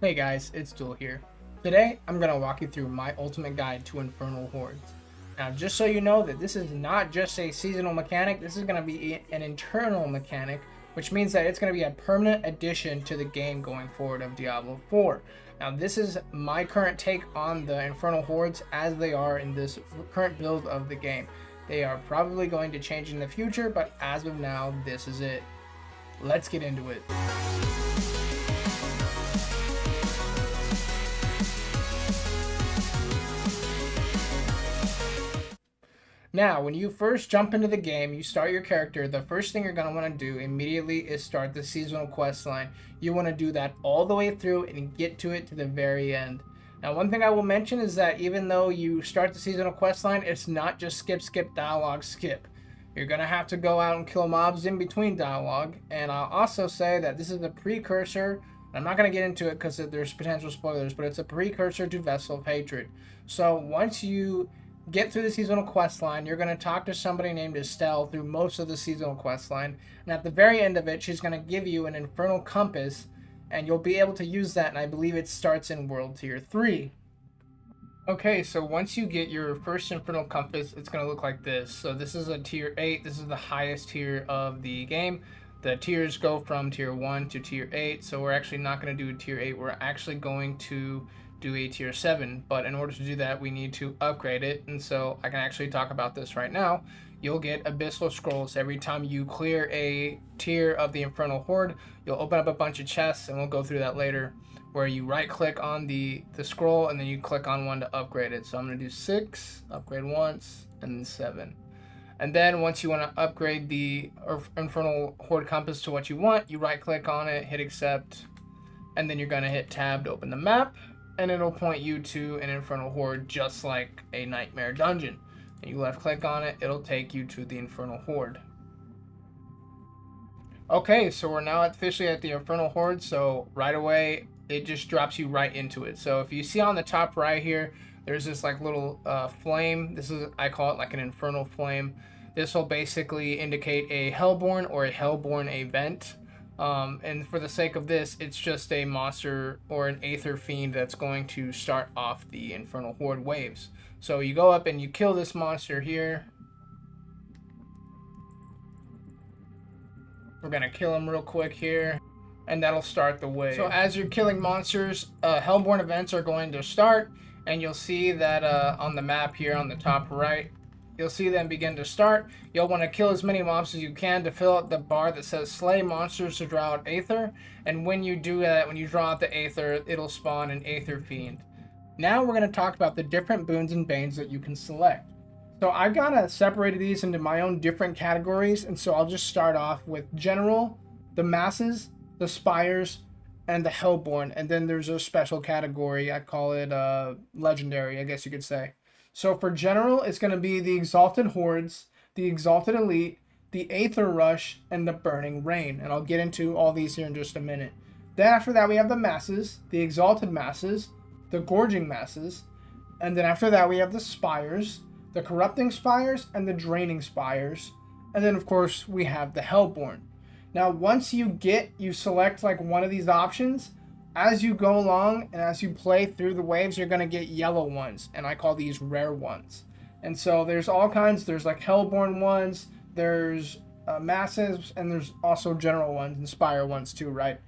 Hey guys, it's Duel here. Today, I'm going to walk you through my ultimate guide to Infernal Hordes. Now, just so you know that this is not just a seasonal mechanic, this is going to be an internal mechanic, which means that it's going to be a permanent addition to the game going forward of Diablo 4. Now, this is my current take on the Infernal Hordes as they are in this current build of the game. They are probably going to change in the future, but as of now, this is it. Let's get into it. Now, when you first jump into the game, you start your character, the first thing you're going to want to do immediately is start the seasonal quest line. You want to do that all the way through and get to it to the very end. Now, one thing I will mention is that even though you start the seasonal quest line, it's not just skip, dialogue, skip. You're going to have to go out and kill mobs in between dialogue. And I'll also say that this is a precursor. I'm not going to get into it because there's potential spoilers, but it's a precursor to Vessel of Hatred. So once you get through the seasonal quest line, you're going to talk to somebody named Estelle through most of the seasonal quest line, and at the very end of it, she's going to give you an infernal compass, and you'll be able to use that, and I believe it starts in World Tier 3. Okay, so once you get your first infernal compass, it's going to look like this. So this is a Tier 8, this is the highest tier of the game. The tiers go from Tier 1 to Tier 8, so we're actually not going to do a Tier 8, we're actually going to do a Tier 7, but in order to do that we need to upgrade it, and so I can actually talk about this right now. You'll get abyssal scrolls every time you clear a tier of the Infernal Horde. You'll open up a bunch of chests, and we'll go through that later, where you right click on the scroll and then you click on one to upgrade it. So I'm going to do 6, upgrade once, and then 7. And then once you want to upgrade the Infernal Horde compass to what you want, you right click on it, hit accept, and then you're going to hit tab to open the map, and it'll point you to an Infernal Horde just like a Nightmare dungeon. And you left click on it, it'll take you to the Infernal Horde. Okay, so we're now officially at the Infernal Horde, so right away it just drops you right into it. So if you see on the top right here, there's this like little flame. This is, I call it like an infernal flame. This will basically indicate a Hellborn or a Hellborn event. And for the sake of this, it's just a monster or an Aether fiend that's going to start off the Infernal Horde waves. So you go up and you kill this monster here. We're going to kill him real quick here, and that'll start the wave. So as you're killing monsters, Hellborn events are going to start, and you'll see that on the map here on the top right, you'll see them begin to start. You'll want to kill as many mobs as you can to fill out the bar that says slay monsters to draw out Aether. And when you do that, when you draw out the Aether, it'll spawn an Aether fiend. Now we're going to talk about the different Boons and Banes that you can select. So I've got to separate these into my own different categories. And so I'll just start off with General, the Masses, the Spires, and the Hellborn. And then there's a special category. I call it Legendary, I guess you could say. So for General, it's going to be the Exalted Hordes, the Exalted Elite, the Aether Rush, and the Burning Rain. And I'll get into all these here in just a minute. Then after that, we have the Masses, the Exalted Masses, the Gorging Masses. And then after that, we have the Spires, the Corrupting Spires, and the Draining Spires. And then, of course, we have the Hellborn. Now, once you select like one of these options, as you go along and as you play through the waves, you're going to get yellow ones, and I call these rare ones. And so there's all kinds. There's like Hellborn ones, there's Masses, and there's also General ones and Spire ones too, right?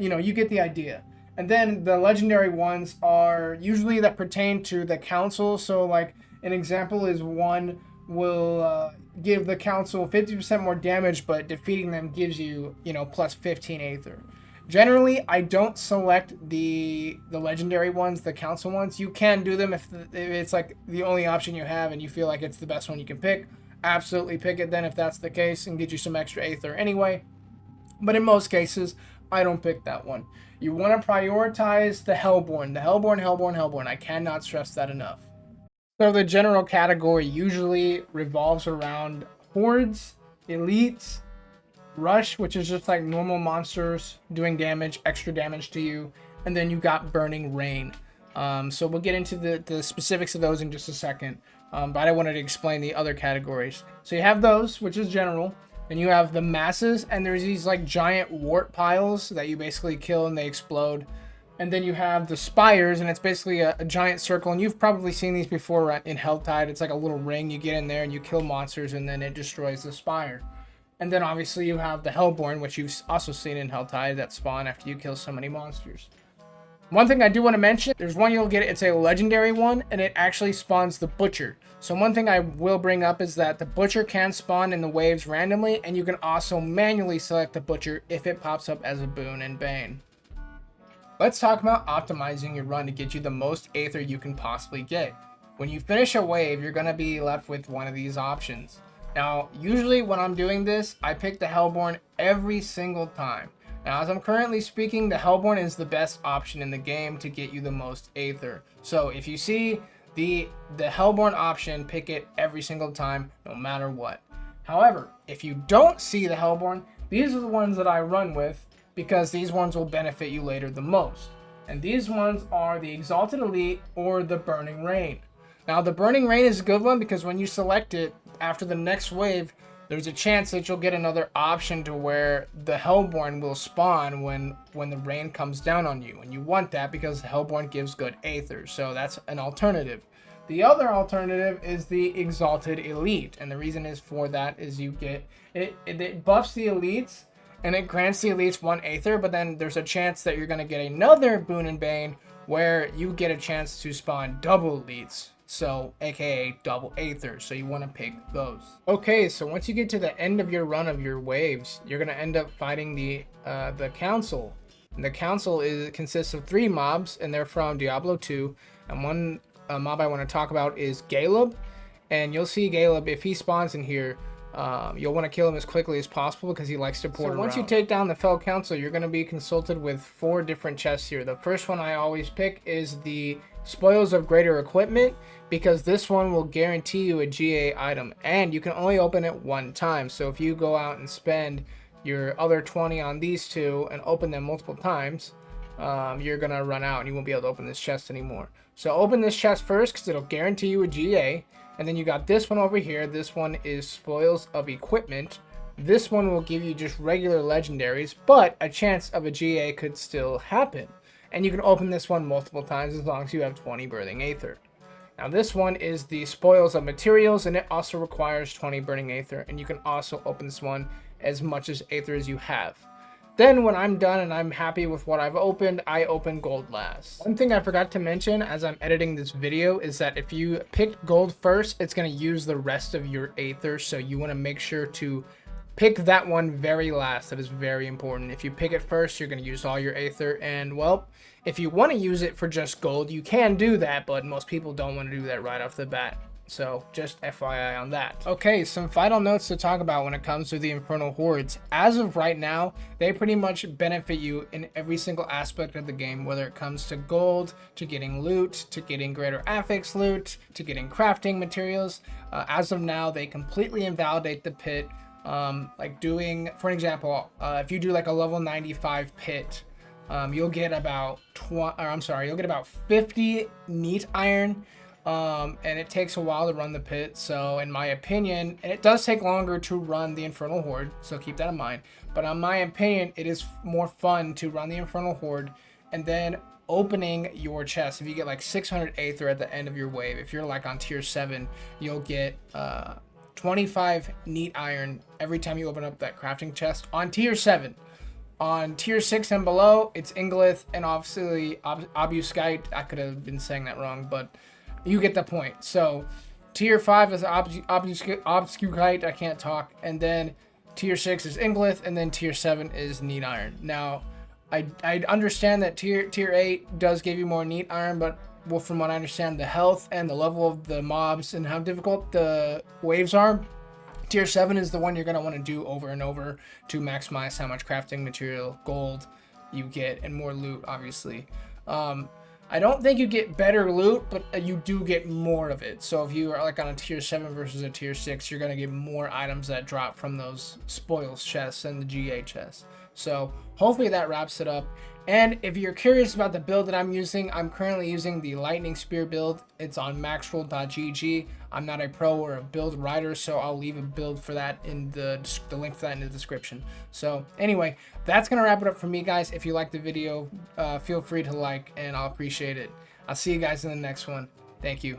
You get the idea. And then the legendary ones are usually that pertain to the council. So like an example is one will give the council 50% more damage, but defeating them gives you, plus 15 Aether. Generally, I don't select the legendary ones, the council ones. You can do them if it's like the only option you have and you feel like it's the best one you can pick. Absolutely pick it then if that's the case and get you some extra Aether anyway. But in most cases, I don't pick that one. You want to prioritize the Hellborn. The Hellborn. I cannot stress that enough. So the general category usually revolves around Hordes, Elites, Rush, which is just like normal monsters doing damage, extra damage to you, and then you got Burning Rain. So we'll get into the specifics of those in just a second, but I wanted to explain the other categories. So you have those, which is general, and you have the Masses, and there's these like giant wart piles that you basically kill and they explode. And then you have the spires, and it's basically a giant circle, and you've probably seen these before in Helltide. It's like a little ring. You get in there and you kill monsters, and then it destroys the spire. And then obviously you have the Hellborn, which you've also seen in Helltide, that spawn after you kill so many monsters. One thing I do want to mention, there's one you'll get, it's a legendary one, and it actually spawns the Butcher. So one thing I will bring up is that the Butcher can spawn in the waves randomly, and you can also manually select the Butcher if it pops up as a Boon and Bane. Let's talk about optimizing your run to get you the most Aether you can possibly get. When you finish a wave, you're going to be left with one of these options. Now, usually when I'm doing this, I pick the Hellborn every single time. Now, as I'm currently speaking, the Hellborn is the best option in the game to get you the most Aether. So if you see the Hellborn option, pick it every single time, no matter what. However, if you don't see the Hellborn, these are the ones that I run with, because these ones will benefit you later the most. And these ones are the Exalted Elite or the Burning Rain. Now, the Burning Rain is a good one because when you select it, after the next wave, there's a chance that you'll get another option to where the Hellborn will spawn when the rain comes down on you. And you want that because the Hellborn gives good Aether. So that's an alternative. The other alternative is the Exalted Elite. And the reason is for that is you get, it buffs the Elites, and it grants the Elites 1 Aether, but then there's a chance that you're going to get another Boon and Bane where you get a chance to spawn double Elites. So, aka double Aether, so you want to pick those. Okay, so once you get to the end of your run of your waves, you're going to end up fighting the Council. And the Council consists of 3 mobs, and they're from Diablo 2. And one mob I want to talk about is Galeb. And you'll see Galeb, if he spawns in here, you'll want to kill him as quickly as possible because he likes to port around. Once you take down the Fell Council, you're going to be consulted with 4 different chests here. The first one I always pick is the Spoils of Greater Equipment, because this one will guarantee you a GA item, and you can only open it 1 time. So if you go out and spend your other 20 on these 2 and open them multiple times, you're going to run out and you won't be able to open this chest anymore. So open this chest first because it'll guarantee you a GA. And then you got this one over here. This one is Spoils of Equipment. This one will give you just regular legendaries, but a chance of a GA could still happen. And you can open this one multiple times as long as you have 20 Burning Aether. Now this one is the Spoils of Materials, and it also requires 20 Burning Aether. And you can also open this one as much as Aether as you have. Then when I'm done and I'm happy with what I've opened, I open gold last. One thing I forgot to mention as I'm editing this video is that if you pick gold first, it's going to use the rest of your Aether. So you want to make sure to pick that one very last. That is very important. If you pick it first, you're going to use all your Aether. And well, if you want to use it for just gold, you can do that, but most people don't want to do that right off the bat. So just FYI on that. Okay, some final notes to talk about when it comes to the Infernal Hordes. As of right now, they pretty much benefit you in every single aspect of the game, whether it comes to gold, to getting loot, to getting greater affix loot, to getting crafting materials. As of now, they completely invalidate the pit. Like doing, for example, if you do like a level 95 pit, you'll get about 50 neat iron. And it takes a while to run the pit, so in my opinion, and it does take longer to run the Infernal Horde, so keep that in mind, but in my opinion, it is more fun to run the Infernal Horde and then opening your chest. If you get like 600 Aether at the end of your wave, if you're like on tier 7, you'll get 25 neat iron every time you open up that crafting chest on tier 7. On tier 6 and below, it's Heatlh and obviously Obuscite. I could have been saying that wrong, but you get the point. So tier 5 is Obscurite, I can't talk, and then tier 6 is Heatlh, and then tier 7 is Neat Iron. Now, I understand that tier 8 does give you more Neat Iron, but well, from what I understand, the health and the level of the mobs and how difficult the waves are, tier 7 is the one you're going to want to do over and over to maximize how much crafting material, gold you get, and more loot, obviously. I don't think you get better loot, but you do get more of it. So if you are like on a tier 7 versus a tier 6, you're going to get more items that drop from those spoils chests and the GA chests. So hopefully that wraps it up. And if you're curious about the build that I'm using, I'm currently using the Lightning Spear build. It's on maxroll.gg. I'm not a pro or a build writer, so I'll leave a build for that in the link for that in the description. So anyway, that's going to wrap it up for me, guys. If you liked the video, feel free to like, and I'll appreciate it. I'll see you guys in the next one. Thank you.